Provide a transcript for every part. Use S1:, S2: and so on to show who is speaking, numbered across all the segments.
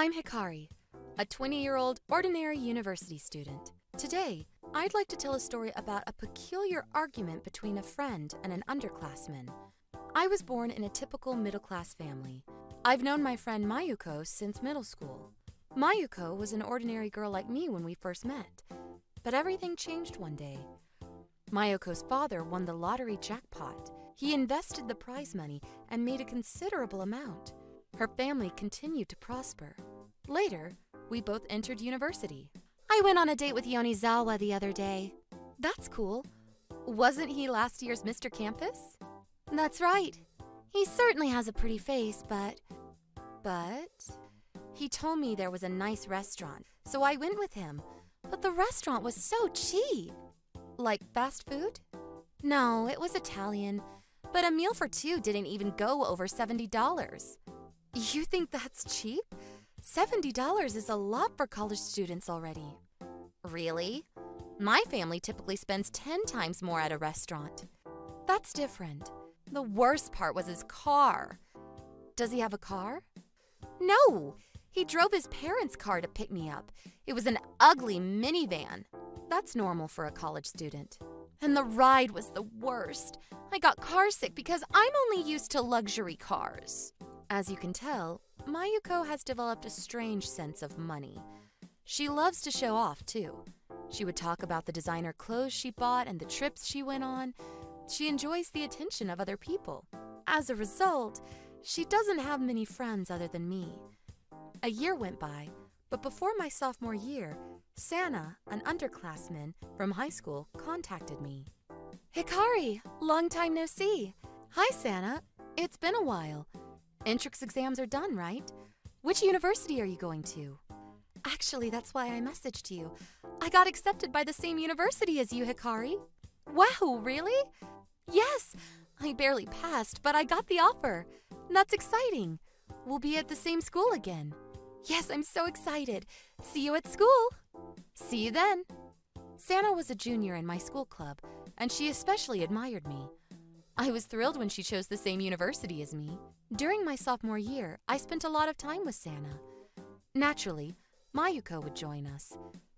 S1: I'm Hikari, a 20-year-old ordinary university student. Today, I'd like to tell a story about a peculiar argument between a friend and an underclassman. I was born in a typical middle-class family. I've known my friend Mayuko since middle school. Mayuko was an ordinary girl like me when we first met, but everything changed one day. Mayuko's father won the lottery jackpot. He invested the prize money and made a considerable amount. Her family continued to prosper. Later, we both entered university. I went on a date with Yonizawa the other day. That's cool. Wasn't he last year's Mr. Campus? That's right. He certainly has a pretty face, but... He told me there was a nice restaurant, so I went with him. But the restaurant was so cheap. Like fast food? No, it was Italian. But a meal for two didn't even go over $70. You think that's cheap? $70 is a lot for college students already. Really? My family typically spends 10 times more at a restaurant. That's different. The worst part was his car. Does he have a car? No! He drove his parents' car to pick me up. It was an ugly minivan. That's normal for a college student. And the ride was the worst. I got carsick because I'm only used to luxury cars. As you can tell, Mayuko has developed a strange sense of money. She loves to show off, too. She would talk about the designer clothes she bought and the trips she went on. She enjoys the attention of other people. As a result, she doesn't have many friends other than me. A year went by, but before my sophomore year, Sana, an underclassman from high school, contacted me. Hikari, long time no see. Hi, Sana. It's been a while. Entrance exams are done, right? Which university are you going to? Actually, that's why I messaged you. I got accepted by the same university as you, Hikari. Wow, really? Yes, I barely passed, but I got the offer. That's exciting. We'll be at the same school again. Yes, I'm so excited. See you at school. See you then. Sana was a junior in my school club, and she especially admired me. I was thrilled when she chose the same university as me. During my sophomore year, I spent a lot of time with Sana. Naturally, Mayuko would join us.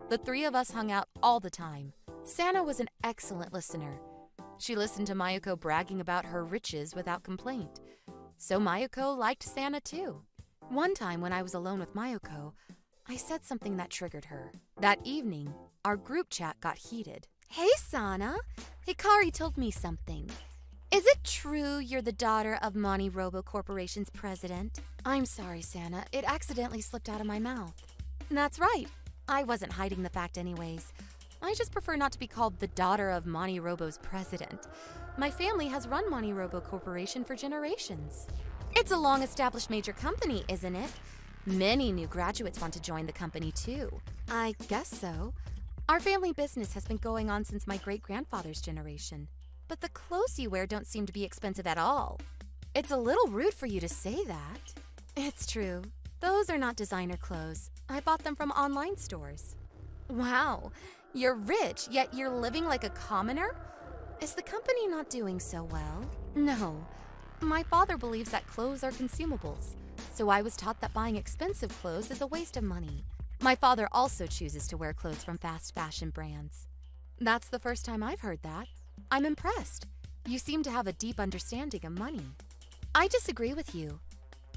S1: The three of us hung out all the time. Sana was an excellent listener. She listened to Mayuko bragging about her riches without complaint. So Mayuko liked Sana too. One time when I was alone with Mayuko, I said something that triggered her. That evening, our group chat got heated. Hey, Sana, Hikari told me something. Is it true you're the daughter of MoniRobo Corporation's president? I'm sorry, Sana. It accidentally slipped out of my mouth. That's right. I wasn't hiding the fact anyways. I just prefer not to be called the daughter of MoniRobo's president. My family has run MoniRobo Corporation for generations. It's a long-established major company, isn't it? Many new graduates want to join the company too. I guess so. Our family business has been going on since my great-grandfather's generation. But the clothes you wear don't seem to be expensive at all. It's a little rude for you to say that. It's true. Those are not designer clothes. I bought them from online stores. Wow, you're rich, yet you're living like a commoner? Is the company not doing so well? No. My father believes that clothes are consumables, so I was taught that buying expensive clothes is a waste of money. My father also chooses to wear clothes from fast fashion brands. That's the first time I've heard that. I'm impressed. You seem to have a deep understanding of money. I disagree with you.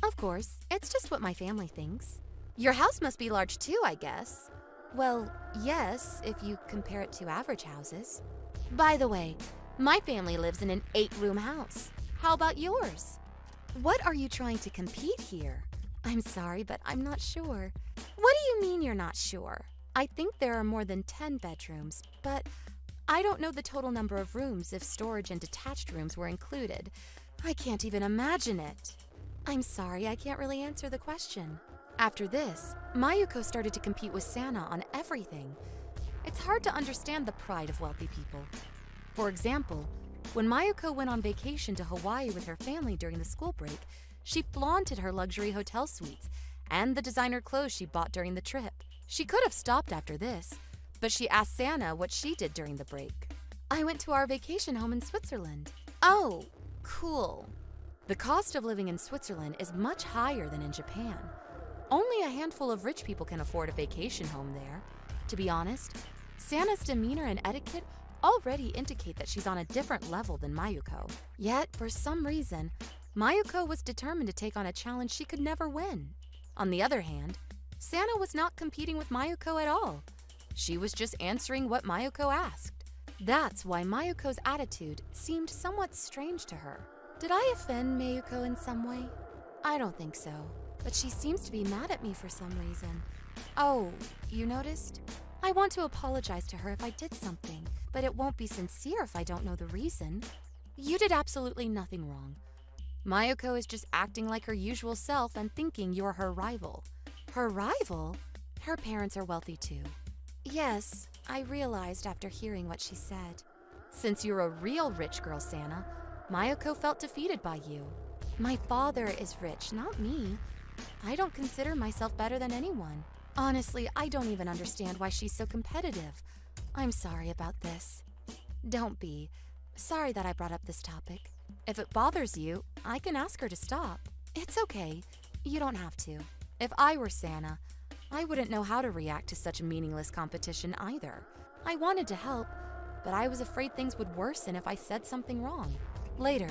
S1: Of course, it's just what my family thinks. Your house must be large too, I guess. Well, yes, if you compare it to average houses. By the way, my family lives in an 8-room house. How about yours? What are you trying to compete here? I'm sorry, but I'm not sure. What do you mean you're not sure? I think there are more than 10 bedrooms, but I don't know the total number of rooms if storage and detached rooms were included. I can't even imagine it. I'm sorry, I can't really answer the question. After this, Mayuko started to compete with Sana on everything. It's hard to understand the pride of wealthy people. For example, when Mayuko went on vacation to Hawaii with her family during the school break, she flaunted her luxury hotel suites and the designer clothes she bought during the trip. She could have stopped after this, but she asked Sana what she did during the break. I went to our vacation home in Switzerland. Oh, cool. The cost of living in Switzerland is much higher than in Japan. Only a handful of rich people can afford a vacation home there. To be honest, Sana's demeanor and etiquette already indicate that she's on a different level than Mayuko. Yet, for some reason, Mayuko was determined to take on a challenge she could never win. On the other hand, Sana was not competing with Mayuko at all. She was just answering what Mayuko asked. That's why Mayuko's attitude seemed somewhat strange to her. Did I offend Mayuko in some way? I don't think so, but she seems to be mad at me for some reason. Oh, you noticed? I want to apologize to her if I did something, but it won't be sincere if I don't know the reason. You did absolutely nothing wrong. Mayuko is just acting like her usual self and thinking you're her rival. Her rival? Her parents are wealthy too. Yes, I realized after hearing what she said. Since you're a real rich girl, Sana, Mayuko felt defeated by you. My father is rich, not me. I don't consider myself better than anyone. Honestly, I don't even understand why she's so competitive. I'm sorry about this. Don't be. Sorry that I brought up this topic. If it bothers you, I can ask her to stop. It's okay. You don't have to. If I were Sana, I wouldn't know how to react to such meaningless competition either. I wanted to help, but I was afraid things would worsen if I said something wrong. Later,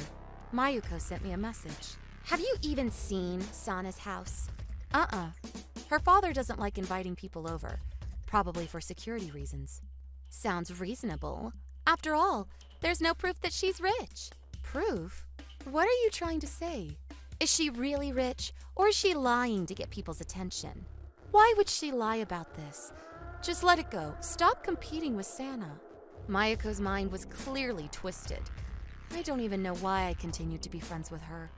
S1: Mayuko sent me a message. Have you even seen Sana's house? Her father doesn't like inviting people over, probably for security reasons. Sounds reasonable. After all, there's no proof that she's rich. Proof? What are you trying to say? Is she really rich, or is she lying to get people's attention? Why would she lie about this? Just let it go. Stop competing with Sana. Mayuko's mind was clearly twisted. I don't even know why I continued to be friends with her.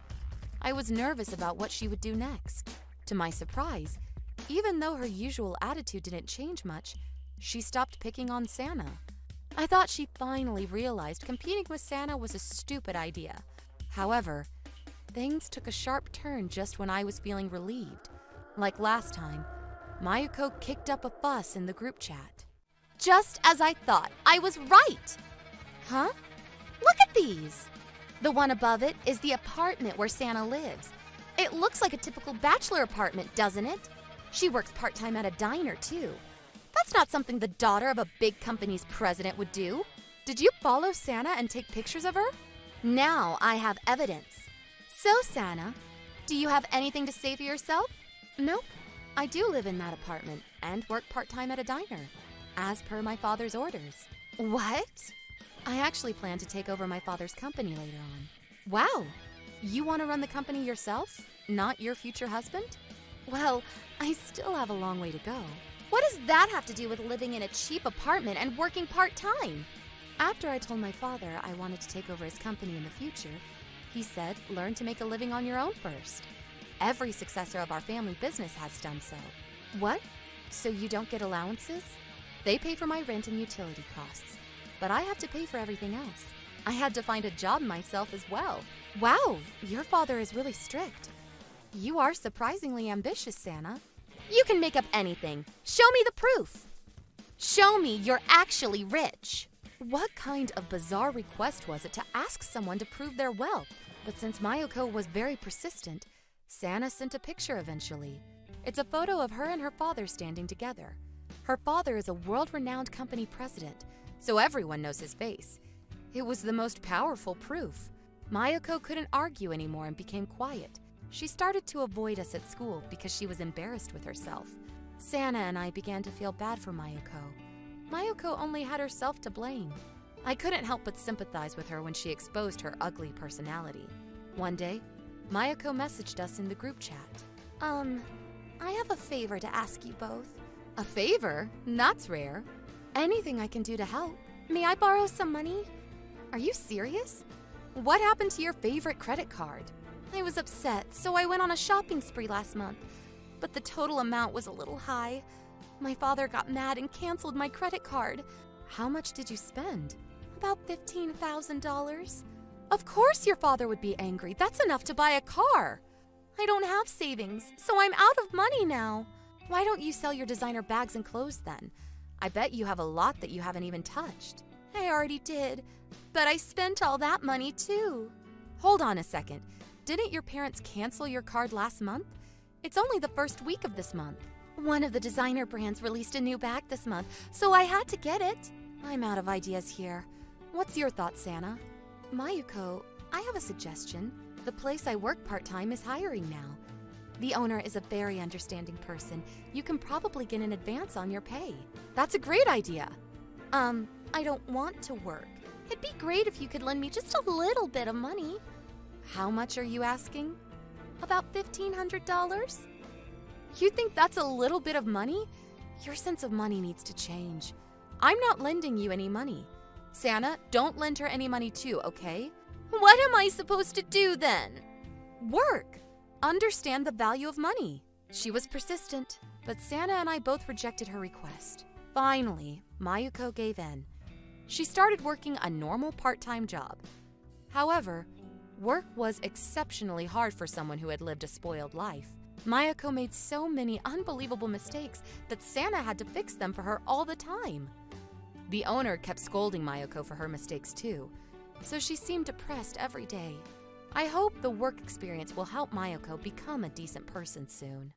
S1: I was nervous about what she would do next. To my surprise, even though her usual attitude didn't change much, she stopped picking on Sana. I thought she finally realized competing with Sana was a stupid idea. However, things took a sharp turn just when I was feeling relieved. Like last time, Mayuko kicked up a fuss in the group chat. Just as I thought, I was right! Huh? Look at these! The one above it is the apartment where Sana lives. It looks like a typical bachelor apartment, doesn't it? She works part-time at a diner, too. That's not something the daughter of a big company's president would do. Did you follow Sana and take pictures of her? Now I have evidence. So, Sana, do you have anything to say for yourself? Nope. I do live in that apartment and work part-time at a diner, as per my father's orders. What? I actually plan to take over my father's company later on. Wow! You want to run the company yourself, not your future husband? Well, I still have a long way to go. What does that have to do with living in a cheap apartment and working part-time? After I told my father I wanted to take over his company in the future, he said, learn to make a living on your own first. Every successor of our family business has done so. What? So you don't get allowances? They pay for my rent and utility costs, but I have to pay for everything else. I had to find a job myself as well. Wow, your father is really strict. You are surprisingly ambitious, Sana. You can make up anything. Show me the proof. Show me you're actually rich. What kind of bizarre request was it to ask someone to prove their wealth? But since Mayuko was very persistent, Sana sent a picture eventually. It's a photo of her and her father standing together. Her father is a world-renowned company president, so everyone knows his face. It was the most powerful proof. Mayuko couldn't argue anymore and became quiet. She started to avoid us at school because she was embarrassed with herself. Sana and I began to feel bad for Mayuko. Mayuko only had herself to blame. I couldn't help but sympathize with her when she exposed her ugly personality. One day, Mayuko messaged us in the group chat. I have a favor to ask you both. A favor? That's rare. Anything I can do to help. May I borrow some money? Are you serious? What happened to your favorite credit card? I was upset, so I went on a shopping spree last month, but the total amount was a little high. My father got mad and canceled my credit card. How much did you spend? About $15,000. Of course your father would be angry. That's enough to buy a car. I don't have savings, so I'm out of money now. Why don't you sell your designer bags and clothes then? I bet you have a lot that you haven't even touched. I already did, but I spent all that money too. Hold on a second. Didn't your parents cancel your card last month? It's only the first week of this month. One of the designer brands released a new bag this month, so I had to get it. I'm out of ideas here. What's your thought, Santa? Mayuko, I have a suggestion. The place I work part-time is hiring now. The owner is a very understanding person. You can probably get an advance on your pay. That's a great idea. I don't want to work. It'd be great if you could lend me just a little bit of money. How much are you asking? About $1,500? You think that's a little bit of money? Your sense of money needs to change. I'm not lending you any money. Santa, don't lend her any money too, okay? What am I supposed to do then? Work. Understand the value of money. She was persistent, but Santa and I both rejected her request. Finally, Mayuko gave in. She started working a normal part-time job. However, work was exceptionally hard for someone who had lived a spoiled life. Mayuko made so many unbelievable mistakes that Santa had to fix them for her all the time. The owner kept scolding Mayuko for her mistakes too, so she seemed depressed every day. I hope the work experience will help Mayuko become a decent person soon.